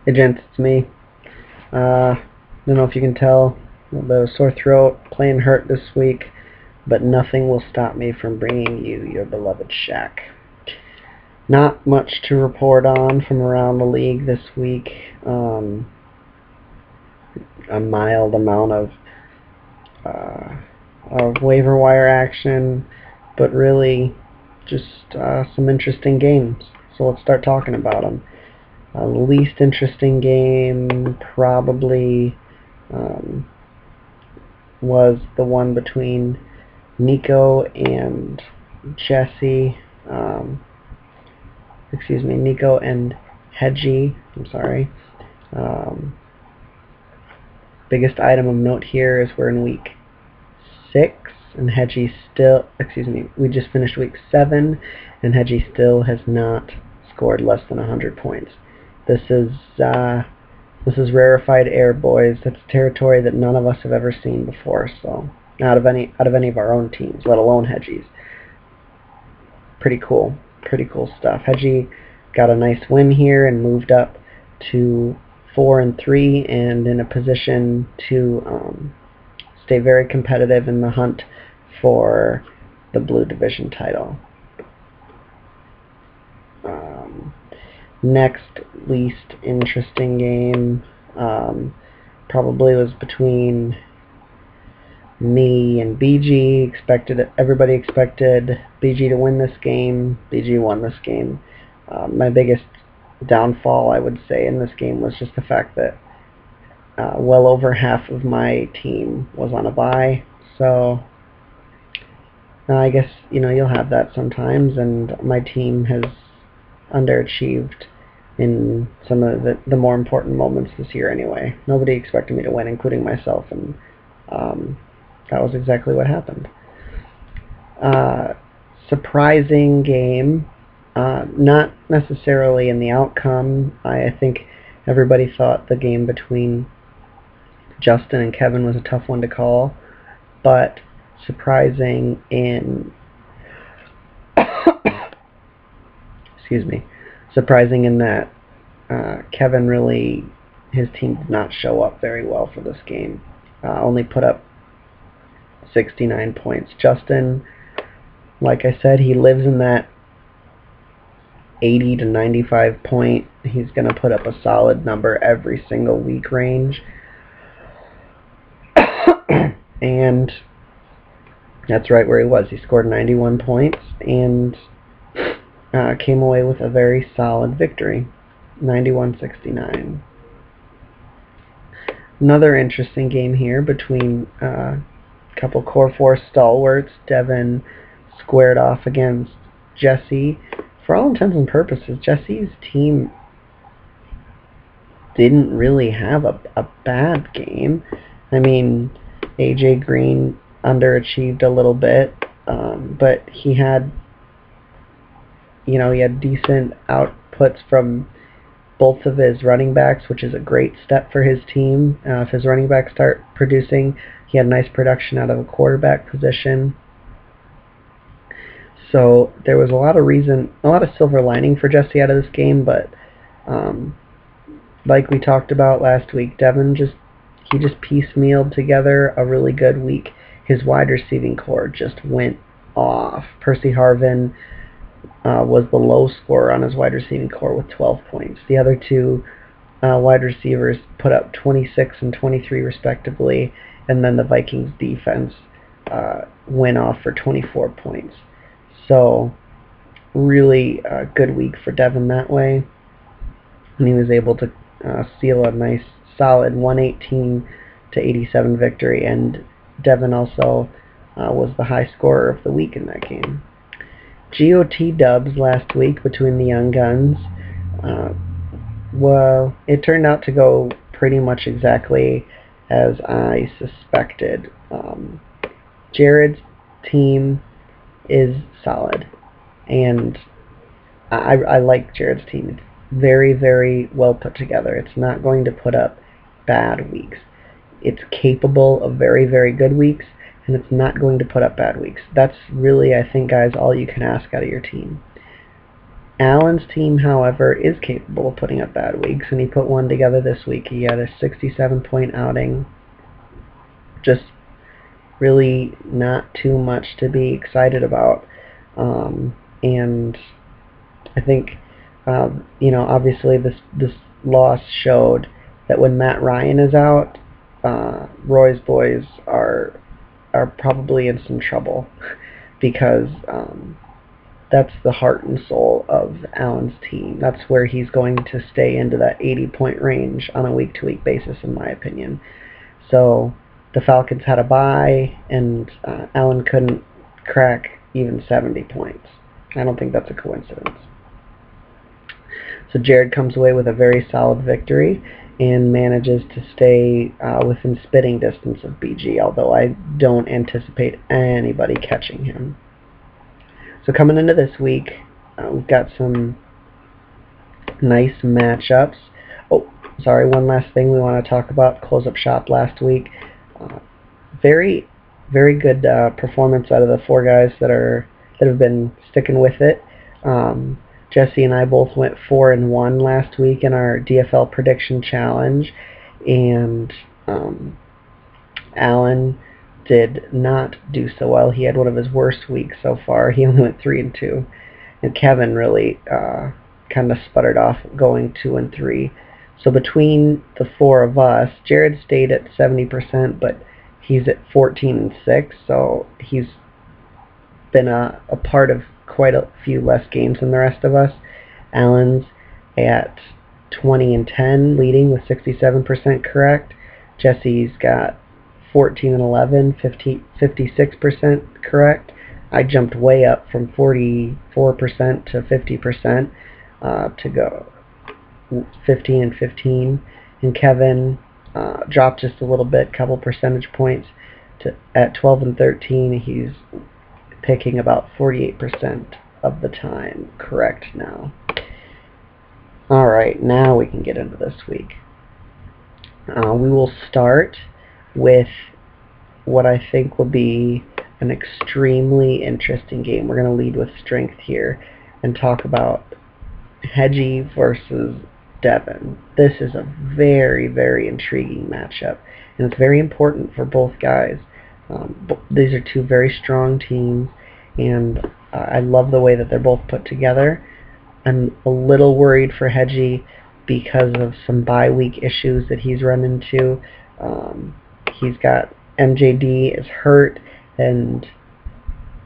Hey gents, it's me. Don't know if you can tell, the sore throat, playing hurt this week, but nothing will stop me from bringing you your beloved Shack. Not much to report on from around the league this week. A mild amount of waiver wire action, but really just some interesting games. So let's start talking about them. Least interesting game probably was the one between Nico and Jesse. Nico and Hedgie. I'm sorry. Biggest item of note here is we're in week 6, and Hedgie still. We just finished week 7, and Hedgie still has not scored less than 100 points. This is rarefied air, boys. That's territory that none of us have ever seen before. So, out of any of our own teams, let alone Hedgie's. Pretty cool stuff. Hedgie got a nice win here and moved up to 4-3, and in a position to stay very competitive in the hunt for the Blue Division title. Next least interesting game probably was between me and BG. Everybody expected BG to win this game. BG won this game. My biggest downfall, I would say, in this game was just the fact that well over half of my team was on a bye. So I guess you'll have that sometimes, and my team has underachieved in some of the more important moments this year anyway. Nobody expected me to win, including myself, and that was exactly what happened. Surprising game, not necessarily in the outcome. I think everybody thought the game between Justin and Kevin was a tough one to call, but surprising in surprising in that Kevin really, his team did not show up very well for this game. Only put up 69 points. Justin, like I said, he lives in that 80 to 95 point. He's going to put up a solid number every single week range. And that's right where he was. He scored 91 points and came away with a very solid victory, 91-69. Another interesting game here between a couple Core 4 stalwarts. Devin squared off against Jesse. For all intents and purposes, Jesse's team didn't really have a bad game. I mean, AJ Green underachieved a little bit, but he had decent outputs from both of his running backs, which is a great step for his team. If his running backs start producing, he had nice production out of a quarterback position. So there was a lot of silver lining for Jesse out of this game, but like we talked about last week, Devin just piecemealed together a really good week. His wide receiving core just went off. Percy Harvin was the low scorer on his wide receiving core with 12 points. The other two wide receivers put up 26 and 23 respectively, and then the Vikings defense went off for 24 points. So really a good week for Devin that way, and he was able to seal a nice solid 118 to 87 victory, and Devin also was the high scorer of the week in that game. GOT dubs last week between the Young Guns. Well, it turned out to go pretty much exactly as I suspected. Jared's team is solid, and I like Jared's team. It's very, very well put together. It's not going to put up bad weeks. It's capable of very, very good weeks, and it's not going to put up bad weeks. That's really, I think, guys, all you can ask out of your team. Allen's team, however, is capable of putting up bad weeks, and he put one together this week. He had a 67-point outing. Just really not too much to be excited about. And I think, obviously this loss showed that when Matt Ryan is out, Roy's boys are probably in some trouble because that's the heart and soul of Allen's team. That's where he's going to stay into that 80-point range on a week-to-week basis, in my opinion. So the Falcons had a bye, and Allen couldn't crack even 70 points. I don't think that's a coincidence. So Jared comes away with a very solid victory and manages to stay within spitting distance of BG, although I don't anticipate anybody catching him. So coming into this week, we've got some nice matchups. Oh, sorry, one last thing we want to talk about. Close up shop last week. Very, very good performance out of the four guys that have been sticking with it. Jesse and I both went 4-1 last week in our DFL prediction challenge, and Alan did not do so well. He had one of his worst weeks so far. He only went 3-2, and Kevin really kind of sputtered off, going 2-3. So between the four of us, Jared stayed at 70%, but he's at 14-6. So he's been a part of quite a few less games than the rest of us. Alan's at 20-10, leading with 67% correct. Jesse's got 14-11, 56% correct. I jumped way up from 44% to 50% to go 15-15, and Kevin dropped just a little bit, couple percentage points at 12-13. He's picking about 48% of the time correct now. Alright, now we can get into this week. We will start with what I think will be an extremely interesting game. We're going to lead with strength here and talk about Hedgie versus Devin. This is a very, very intriguing matchup, and it's very important for both guys. These are two very strong teams, and I love the way that they're both put together. I'm a little worried for Hedgie because of some bye week issues that he's run into. He's got MJD is hurt, and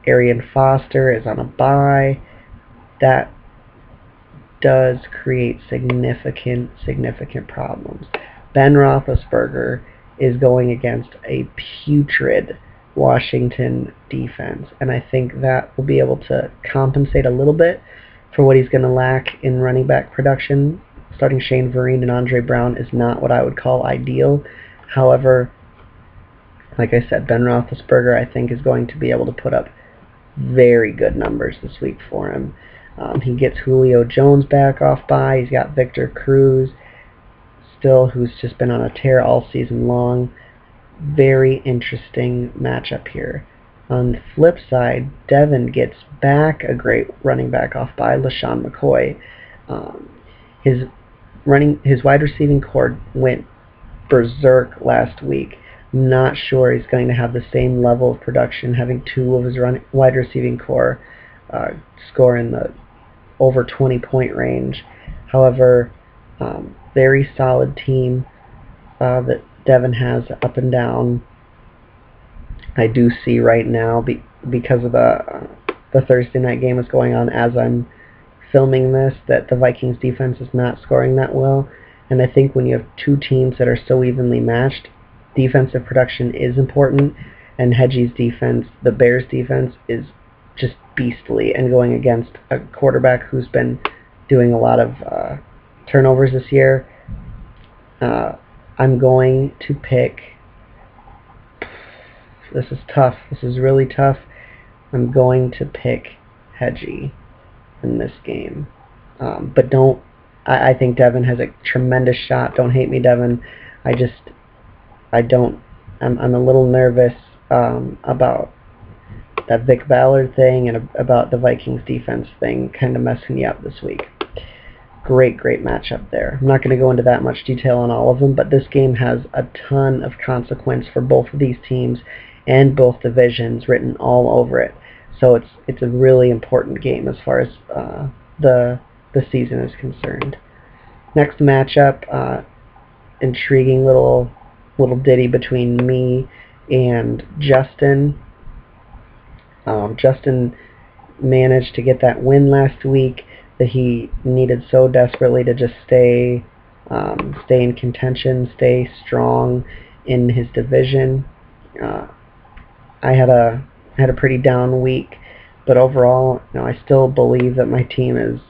Arian Foster is on a bye. That does create significant problems. Ben Roethlisberger is going against a putrid Washington defense, and I think that will be able to compensate a little bit for what he's going to lack in running back production. Starting Shane Vereen and Andre Brown is not what I would call ideal. However, like I said, Ben Roethlisberger, I think, is going to be able to put up very good numbers this week for him. He gets Julio Jones back off bye. He's got Victor Cruz still, who's just been on a tear all season long. Very interesting matchup here. On the flip side, Devin gets back a great running back off bye, LaShawn McCoy. His wide receiving core went berserk last week. Not sure he's going to have the same level of production, having two of his wide receiving core score in the over 20-point range. However, very solid team that Devin has up and down. I do see right now, because of the Thursday night game is going on as I'm filming this, that the Vikings defense is not scoring that well. And I think when you have two teams that are so evenly matched, defensive production is important, and Hedgie's defense, the Bears defense, is just beastly, and going against a quarterback who's been doing a lot of turnovers this year. I'm going to pick, this is tough, this is really tough, I'm going to pick Hedgie in this game. But I think Devin has a tremendous shot. Don't hate me, Devin. I'm a little nervous about that Vic Ballard thing and about the Vikings defense thing kind of messing you up this week. Great matchup there. I'm not going to go into that much detail on all of them, but this game has a ton of consequence for both of these teams and both divisions written all over it. So it's a really important game as far as the season is concerned. Next matchup, intriguing little ditty between me and Justin. Justin managed to get that win last week that he needed so desperately to just stay in contention, stay strong in his division. I had a pretty down week, but overall, I still believe that my team is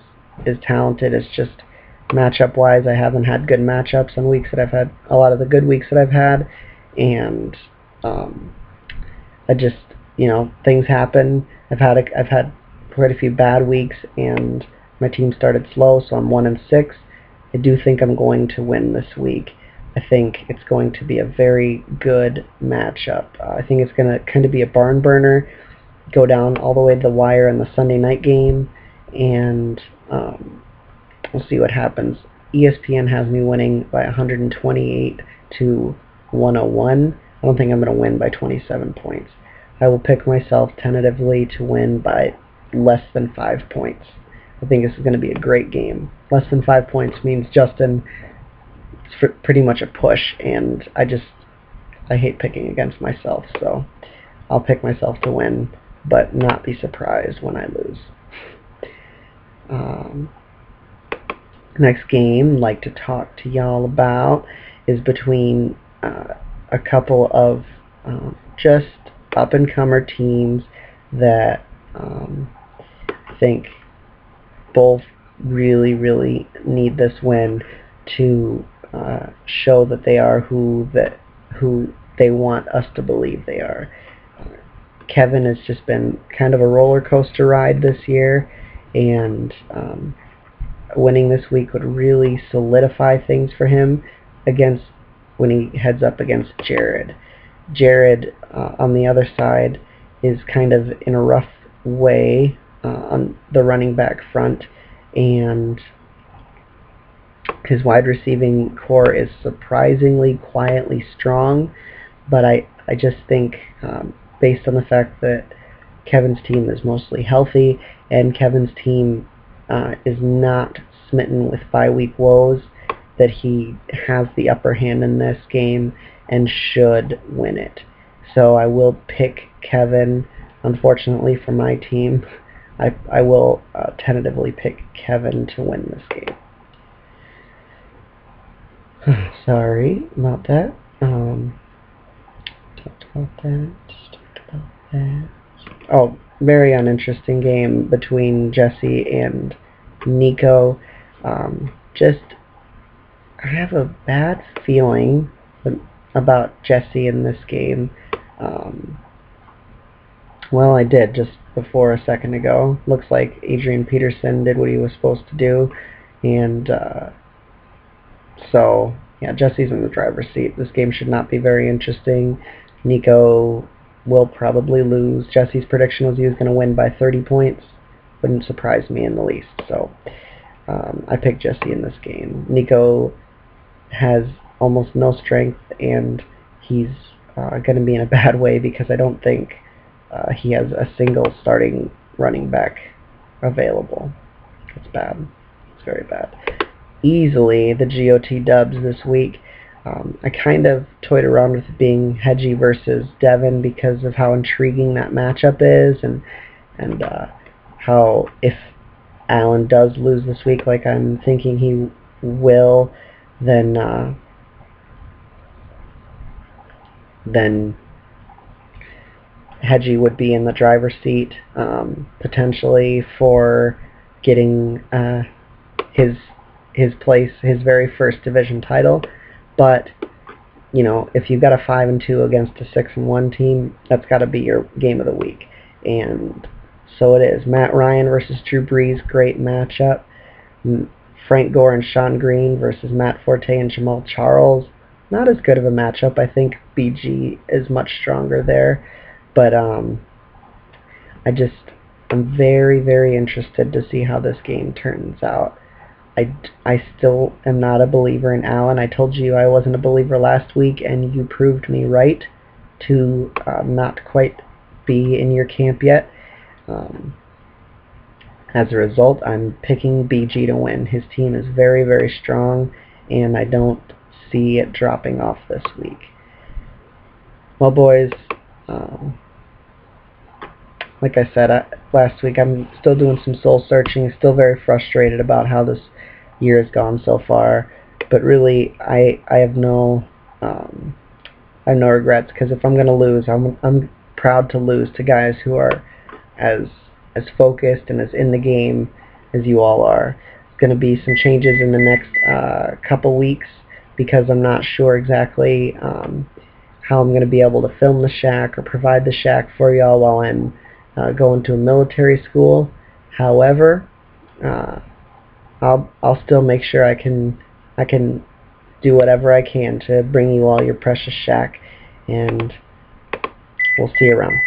talented. It's just matchup-wise, I haven't had good matchups on weeks that I've had a lot of the good weeks that I've had, and I just things happen. I've had quite a few bad weeks, and my team started slow, so I'm 1-6. I do think I'm going to win this week. I think it's going to be a very good matchup. I think it's going to kind of be a barn burner, go down all the way to the wire in the Sunday night game, and we'll see what happens. ESPN has me winning by 128 to 101. I don't think I'm going to win by 27 points. I will pick myself tentatively to win by less than 5 points. I think this is going to be a great game. Less than 5 points means Justin, it's pretty much a push, and I hate picking against myself, so I'll pick myself to win, but not be surprised when I lose. Next game I'd like to talk to y'all about is between a couple of just up-and-comer teams that I think both really need this win to show that they are who they want us to believe they are. Kevin has just been kind of a roller coaster ride this year, and winning this week would really solidify things for him when he heads up against Jared. Jared, on the other side, is kind of in a rough way on the running back front, and his wide receiving core is surprisingly quietly strong, but I just think, based on the fact that Kevin's team is mostly healthy and Kevin's team is not smitten with bye-week woes, that he has the upper hand in this game and should win it. So I will pick Kevin. Unfortunately for my team, I will tentatively pick Kevin to win this game. Sorry about that. Talked about that. Oh, very uninteresting game between Jesse and Nico. I have a bad feeling about Jesse in this game. Well, I did just before a second ago. Looks like Adrian Peterson did what he was supposed to do, and so yeah, Jesse's in the driver's seat. This game should not be very interesting. Nico will probably lose. Jesse's prediction was he was going to win by 30 points. Wouldn't surprise me in the least. So I picked Jesse in this game. Nico has almost no strength, and he's going to be in a bad way because I don't think he has a single starting running back available. It's bad. It's very bad. Easily the GOT dubs this week. I kind of toyed around with being Hedgie versus Devin because of how intriguing that matchup is, and how if Allen does lose this week like I'm thinking he will, then Hedgie would be in the driver's seat, potentially for getting his place, his very first division title. But if you've got a 5-2 against a 6-1 team, that's got to be your game of the week, and so it is. Matt Ryan versus Drew Brees, great matchup. Frank Gore and Sean Green versus Matt Forte and Jamal Charles, not as good of a matchup. I think BG is much stronger there, but I'm very, very interested to see how this game turns out. I still am not a believer in Allen. I told you I wasn't a believer last week, and you proved me right to not quite be in your camp yet. As a result, I'm picking BG to win. His team is very, very strong, and I don't see it dropping off this week. Well, boys, like I said last week, I'm still doing some soul searching, still very frustrated about how this year has gone so far, but really I have no regrets, because if I'm going to lose, I'm proud to lose to guys who are as focused and as in the game as you all are. There's going to be some changes in the next couple weeks, because I'm not sure exactly how I'm going to be able to film the shack or provide the shack for y'all while I'm going to a military school. However, I'll still make sure I can do whatever I can to bring you all your precious shack, and we'll see you around.